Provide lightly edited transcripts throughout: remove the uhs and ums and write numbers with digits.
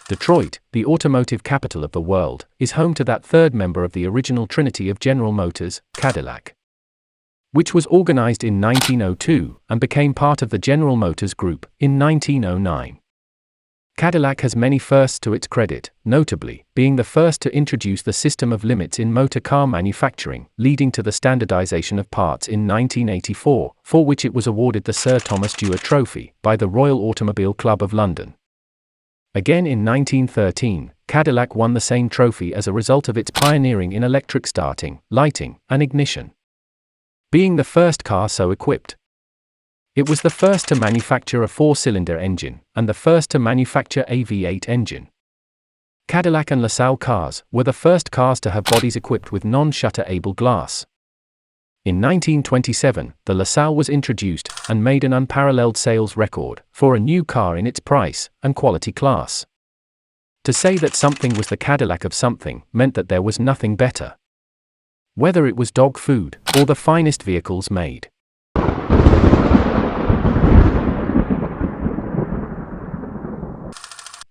Detroit, the automotive capital of the world, is home to that third member of the original trinity of General Motors, Cadillac, which was organized in 1902 and became part of the General Motors Group in 1909. Cadillac has many firsts to its credit, notably being the first to introduce the system of limits in motor car manufacturing, leading to the standardization of parts in 1984, for which it was awarded the Sir Thomas Dewar Trophy by the Royal Automobile Club of London. Again in 1913, Cadillac won the same trophy as a result of its pioneering in electric starting, lighting, and ignition, being the first car so equipped. It was the first to manufacture a four-cylinder engine, and the first to manufacture a V8 engine. Cadillac and LaSalle cars were the first cars to have bodies equipped with non-shutter-able glass. In 1927, the LaSalle was introduced and made an unparalleled sales record for a new car in its price and quality class. To say that something was the Cadillac of something meant that there was nothing better, whether it was dog food or the finest vehicles made.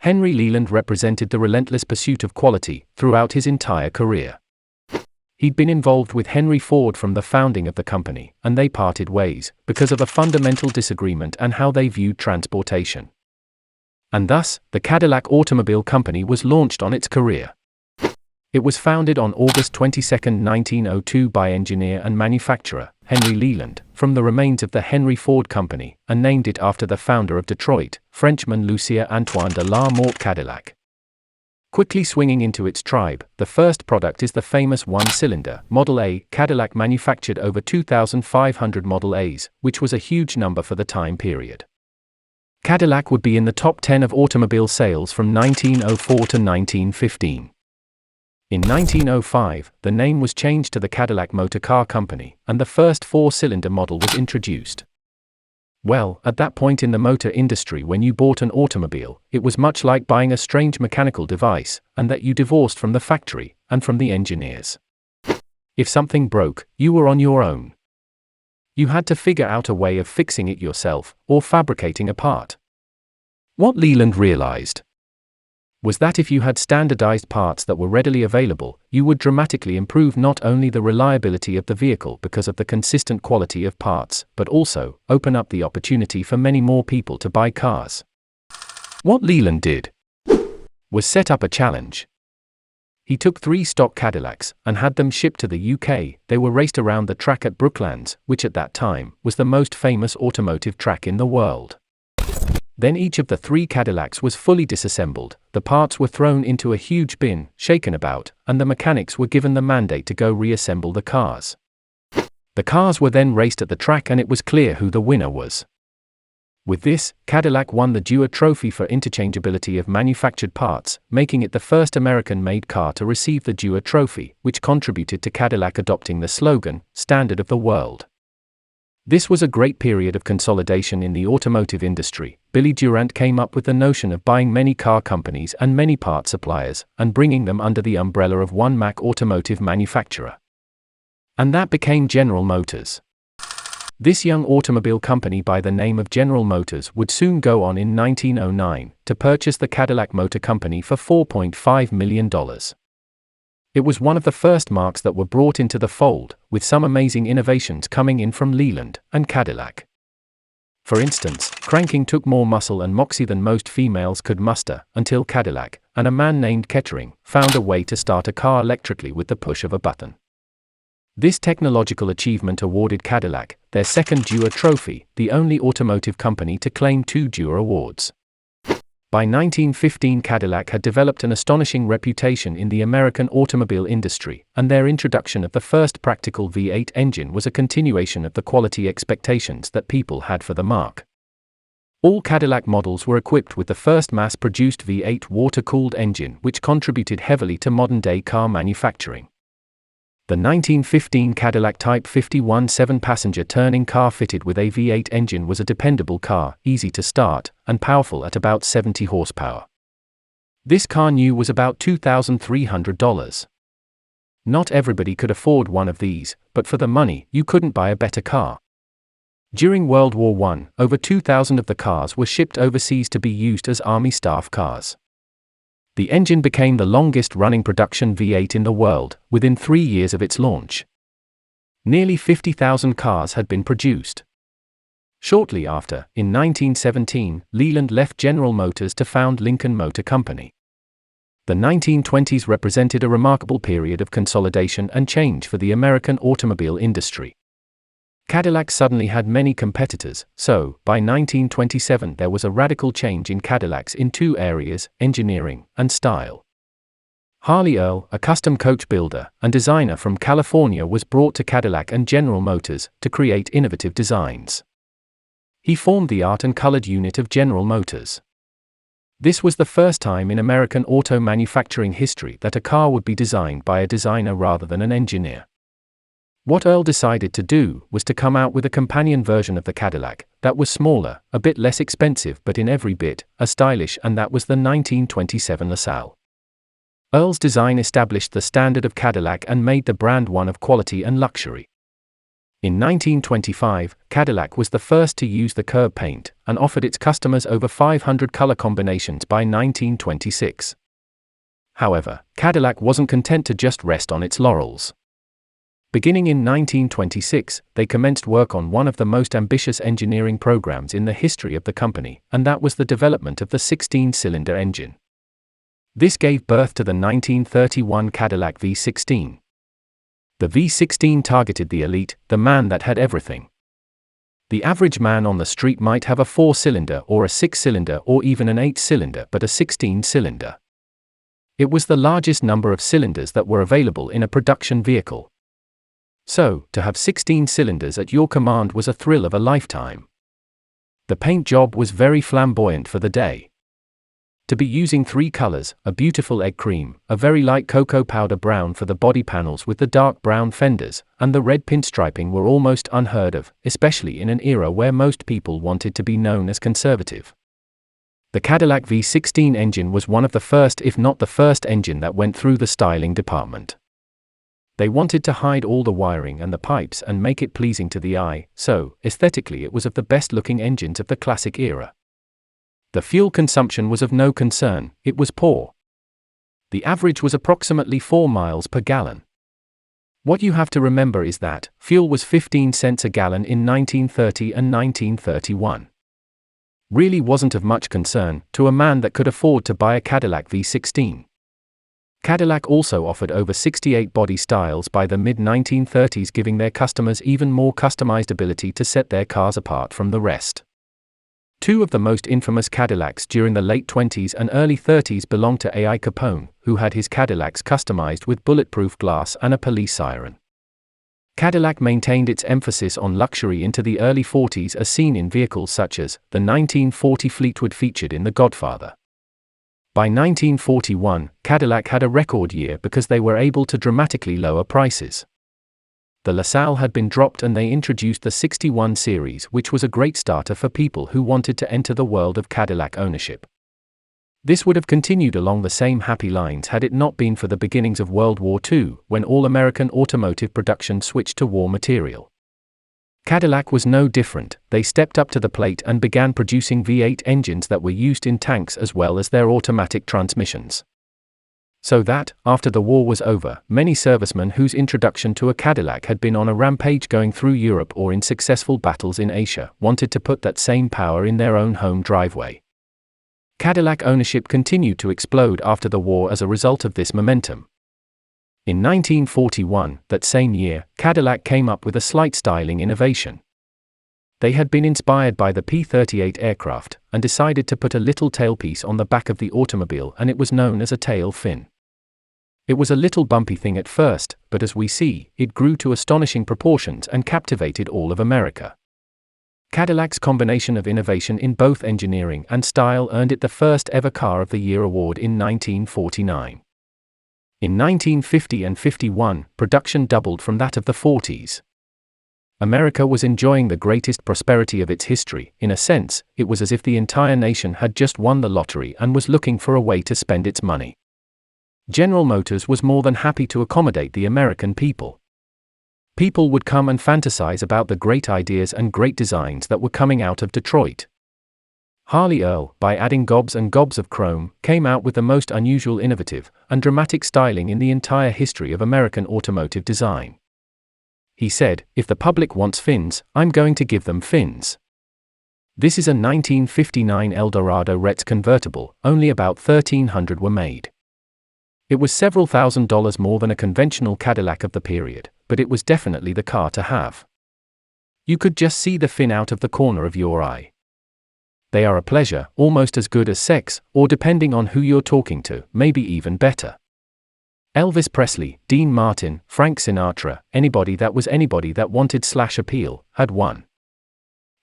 Henry Leland represented the relentless pursuit of quality throughout his entire career. He'd been involved with Henry Ford from the founding of the company, and they parted ways because of a fundamental disagreement on how they viewed transportation. And thus, the Cadillac Automobile Company was launched on its career. It was founded on August 22, 1902 by engineer and manufacturer Henry Leland, from the remains of the Henry Ford Company, and named it after the founder of Detroit, Frenchman Louis-Antoine de la Morte Cadillac. Quickly swinging into its tribe, the first product is the famous one-cylinder Model A. Cadillac manufactured over 2,500 Model A's, which was a huge number for the time period. Cadillac would be in the top 10 of automobile sales from 1904 to 1915. In 1905, the name was changed to the Cadillac Motor Car Company, and the first four-cylinder model was introduced. Well, at that point in the motor industry, when you bought an automobile, it was much like buying a strange mechanical device, and that you divorced from the factory and from the engineers. If something broke, you were on your own. You had to figure out a way of fixing it yourself, or fabricating a part. What Leland realized was that if you had standardized parts that were readily available, you would dramatically improve not only the reliability of the vehicle because of the consistent quality of parts, but also open up the opportunity for many more people to buy cars. What Leland did was set up a challenge. He took 3 stock Cadillacs and had them shipped to the UK. They were raced around the track at Brooklands, which at that time was the most famous automotive track in the world. Then each of the 3 Cadillacs was fully disassembled, the parts were thrown into a huge bin, shaken about, and the mechanics were given the mandate to go reassemble the cars. The cars were then raced at the track and it was clear who the winner was. With this, Cadillac won the Dewar Trophy for interchangeability of manufactured parts, making it the first American-made car to receive the Dewar Trophy, which contributed to Cadillac adopting the slogan, "Standard of the World." This was a great period of consolidation in the automotive industry. Billy Durant came up with the notion of buying many car companies and many part suppliers, and bringing them under the umbrella of one Mack automotive manufacturer. And that became General Motors. This young automobile company by the name of General Motors would soon go on in 1909 to purchase the Cadillac Motor Company for $4.5 million. It was one of the first marques that were brought into the fold, with some amazing innovations coming in from Leland and Cadillac. For instance, cranking took more muscle and moxie than most females could muster, until Cadillac, and a man named Kettering, found a way to start a car electrically with the push of a button. This technological achievement awarded Cadillac their second Dewar Trophy, the only automotive company to claim 2 Dewar Awards. By 1915, Cadillac had developed an astonishing reputation in the American automobile industry, and their introduction of the first practical V8 engine was a continuation of the quality expectations that people had for the marque. All Cadillac models were equipped with the first mass-produced V8 water-cooled engine, which contributed heavily to modern-day car manufacturing. The 1915 Cadillac Type 51 7-passenger touring car fitted with a V8 engine was a dependable car, easy to start, and powerful at about 70 horsepower. This car new was about $2,300. Not everybody could afford one of these, but for the money, you couldn't buy a better car. During World War I, over 2,000 of the cars were shipped overseas to be used as Army staff cars. The engine became the longest-running production V8 in the world, within 3 years of its launch. Nearly 50,000 cars had been produced. Shortly after, in 1917, Leland left General Motors to found Lincoln Motor Company. The 1920s represented a remarkable period of consolidation and change for the American automobile industry. Cadillac suddenly had many competitors, so, by 1927 there was a radical change in Cadillacs in two areas, engineering and style. Harley Earl, a custom coach builder and designer from California, was brought to Cadillac and General Motors to create innovative designs. He formed the art and colored unit of General Motors. This was the first time in American auto manufacturing history that a car would be designed by a designer rather than an engineer. What Earl decided to do was to come out with a companion version of the Cadillac that was smaller, a bit less expensive but in every bit as stylish, and that was the 1927 LaSalle. Earl's design established the standard of Cadillac and made the brand one of quality and luxury. In 1925, Cadillac was the first to use the curb paint and offered its customers over 500 color combinations by 1926. However, Cadillac wasn't content to just rest on its laurels. Beginning in 1926, they commenced work on one of the most ambitious engineering programs in the history of the company, and that was the development of the 16-cylinder engine. This gave birth to the 1931 Cadillac V16. The V16 targeted the elite, the man that had everything. The average man on the street might have a 4-cylinder or a 6-cylinder or even an 8-cylinder, but a 16-cylinder. It was the largest number of cylinders that were available in a production vehicle. So, to have 16 cylinders at your command was a thrill of a lifetime. The paint job was very flamboyant for the day. To be using 3 colors, a beautiful egg cream, a very light cocoa powder brown for the body panels with the dark brown fenders, and the red pinstriping were almost unheard of, especially in an era where most people wanted to be known as conservative. The Cadillac V16 engine was one of the first, if not the first engine that went through the styling department. They wanted to hide all the wiring and the pipes and make it pleasing to the eye, so, aesthetically it was of the best-looking engines of the classic era. The fuel consumption was of no concern, it was poor. The average was approximately 4 miles per gallon. What you have to remember is that fuel was 15 cents a gallon in 1930 and 1931. Really wasn't of much concern to a man that could afford to buy a Cadillac V16. Cadillac also offered over 68 body styles by the mid-1930s, giving their customers even more customized ability to set their cars apart from the rest. Two of the most infamous Cadillacs during the late 20s and early 30s belonged to A.I. Capone, who had his Cadillacs customized with bulletproof glass and a police siren. Cadillac maintained its emphasis on luxury into the early 40s, as seen in vehicles such as the 1940 Fleetwood featured in The Godfather. By 1941, Cadillac had a record year because they were able to dramatically lower prices. The LaSalle had been dropped and they introduced the 61 series, which was a great starter for people who wanted to enter the world of Cadillac ownership. This would have continued along the same happy lines had it not been for the beginnings of World War II, when all American automotive production switched to war material. Cadillac was no different. They stepped up to the plate and began producing V8 engines that were used in tanks as well as their automatic transmissions. So that, after the war was over, many servicemen whose introduction to a Cadillac had been on a rampage going through Europe or in successful battles in Asia wanted to put that same power in their own home driveway. Cadillac ownership continued to explode after the war as a result of this momentum. In 1941, that same year, Cadillac came up with a slight styling innovation. They had been inspired by the P-38 aircraft, and decided to put a little tailpiece on the back of the automobile, and it was known as a tail fin. It was a little bumpy thing at first, but as we see, it grew to astonishing proportions and captivated all of America. Cadillac's combination of innovation in both engineering and style earned it the first ever Car of the Year award in 1949. In 1950 and 51, production doubled from that of the 40s. America was enjoying the greatest prosperity of its history. In a sense, it was as if the entire nation had just won the lottery and was looking for a way to spend its money. General Motors was more than happy to accommodate the American people. People would come and fantasize about the great ideas and great designs that were coming out of Detroit. Harley Earl, by adding gobs and gobs of chrome, came out with the most unusual, innovative, and dramatic styling in the entire history of American automotive design. He said, "If the public wants fins, I'm going to give them fins." This is a 1959 Eldorado Retz convertible, only about 1,300 were made. It was several $1,000s more than a conventional Cadillac of the period, but it was definitely the car to have. You could just see the fin out of the corner of your eye. They are a pleasure, almost as good as sex, or depending on who you're talking to, maybe even better. Elvis Presley, Dean Martin, Frank Sinatra, anybody that wanted/appeal, had one.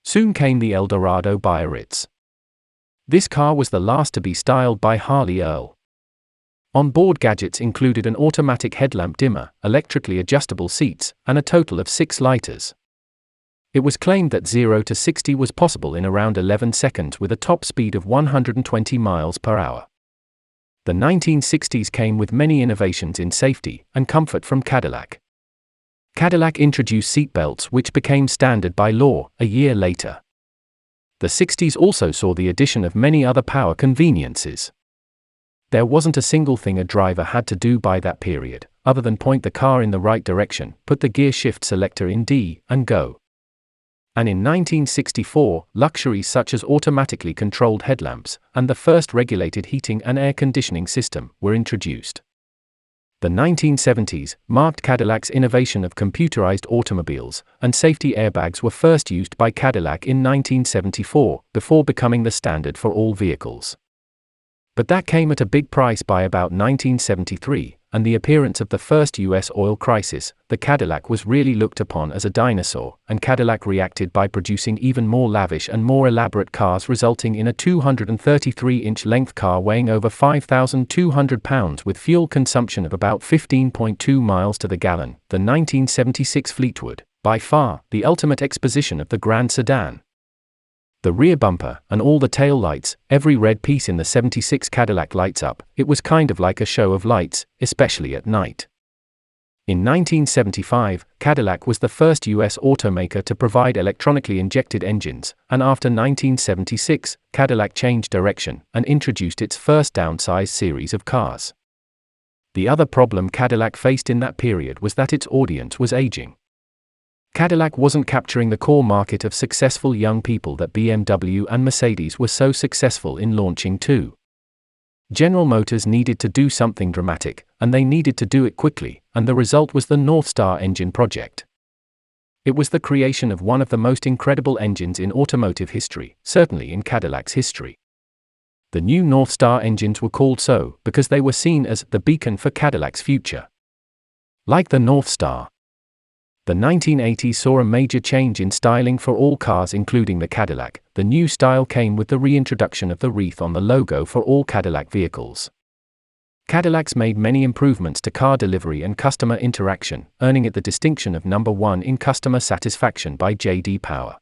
Soon came the Eldorado Biarritz. This car was the last to be styled by Harley Earl. On-board gadgets included an automatic headlamp dimmer, electrically adjustable seats, and a total of 6 lighters. It was claimed that 0 to 60 was possible in around 11 seconds with a top speed of 120 miles per hour. The 1960s came with many innovations in safety and comfort from Cadillac. Cadillac introduced seatbelts, which became standard by law a year later. The 60s also saw the addition of many other power conveniences. There wasn't a single thing a driver had to do by that period, other than point the car in the right direction, put the gear shift selector in D, and go. And in 1964, luxuries such as automatically controlled headlamps, and the first regulated heating and air conditioning system, were introduced. The 1970s marked Cadillac's innovation of computerized automobiles, and safety airbags were first used by Cadillac in 1974, before becoming the standard for all vehicles. But that came at a big price. By about 1973, and the appearance of the first U.S. oil crisis, the Cadillac was really looked upon as a dinosaur, and Cadillac reacted by producing even more lavish and more elaborate cars, resulting in a 233-inch length car weighing over 5,200 pounds with fuel consumption of about 15.2 miles to the gallon, the 1976 Fleetwood, by far the ultimate exposition of the grand sedan. The rear bumper, and all the tail lights, every red piece in the 76 Cadillac lights up. It was kind of like a show of lights, especially at night. In 1975, Cadillac was the first U.S. automaker to provide electronically injected engines, and after 1976, Cadillac changed direction and introduced its first downsized series of cars. The other problem Cadillac faced in that period was that its audience was aging. Cadillac wasn't capturing the core market of successful young people that BMW and Mercedes were so successful in launching too. General Motors needed to do something dramatic, and they needed to do it quickly, and the result was the North Star engine project. It was the creation of one of the most incredible engines in automotive history, certainly in Cadillac's history. The new North Star engines were called so because they were seen as the beacon for Cadillac's future. Like the North Star, the 1980s saw a major change in styling for all cars, including the Cadillac. The new style came with the reintroduction of the wreath on the logo for all Cadillac vehicles. Cadillacs made many improvements to car delivery and customer interaction, earning it the distinction of number 1 in customer satisfaction by J.D. Power.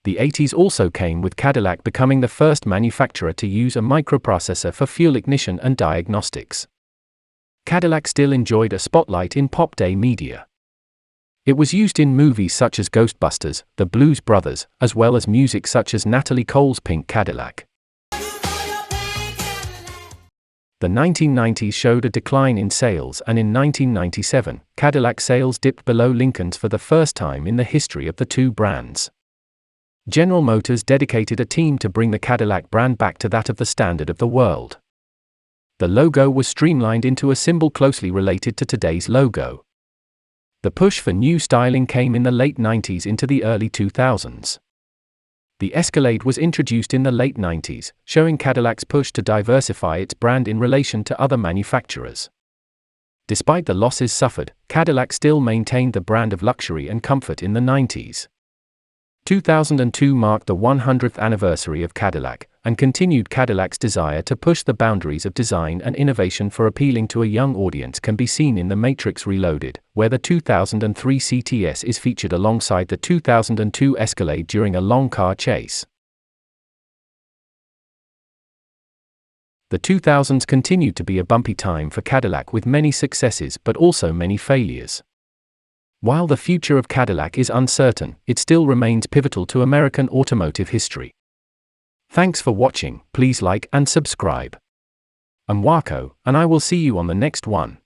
The 80s also came with Cadillac becoming the first manufacturer to use a microprocessor for fuel ignition and diagnostics. Cadillac still enjoyed a spotlight in pop day media. It was used in movies such as Ghostbusters, The Blues Brothers, as well as music such as Natalie Cole's Pink Cadillac. The 1990s showed a decline in sales, and in 1997, Cadillac sales dipped below Lincoln's for the first time in the history of the two brands. General Motors dedicated a team to bring the Cadillac brand back to that of the standard of the world. The logo was streamlined into a symbol closely related to today's logo. The push for new styling came in the late 90s into the early 2000s. The Escalade was introduced in the late 90s, showing Cadillac's push to diversify its brand in relation to other manufacturers. Despite the losses suffered, Cadillac still maintained the brand of luxury and comfort in the 90s. 2002 marked the 100th anniversary of Cadillac, and continued. Cadillac's desire to push the boundaries of design and innovation for appealing to a young audience can be seen in The Matrix Reloaded, where the 2003 CTS is featured alongside the 2002 Escalade during a long car chase. The 2000s continued to be a bumpy time for Cadillac, with many successes but also many failures. While the future of Cadillac is uncertain, it still remains pivotal to American automotive history. Thanks for watching. Please like and subscribe. I'm Wako, and I will see you on the next one.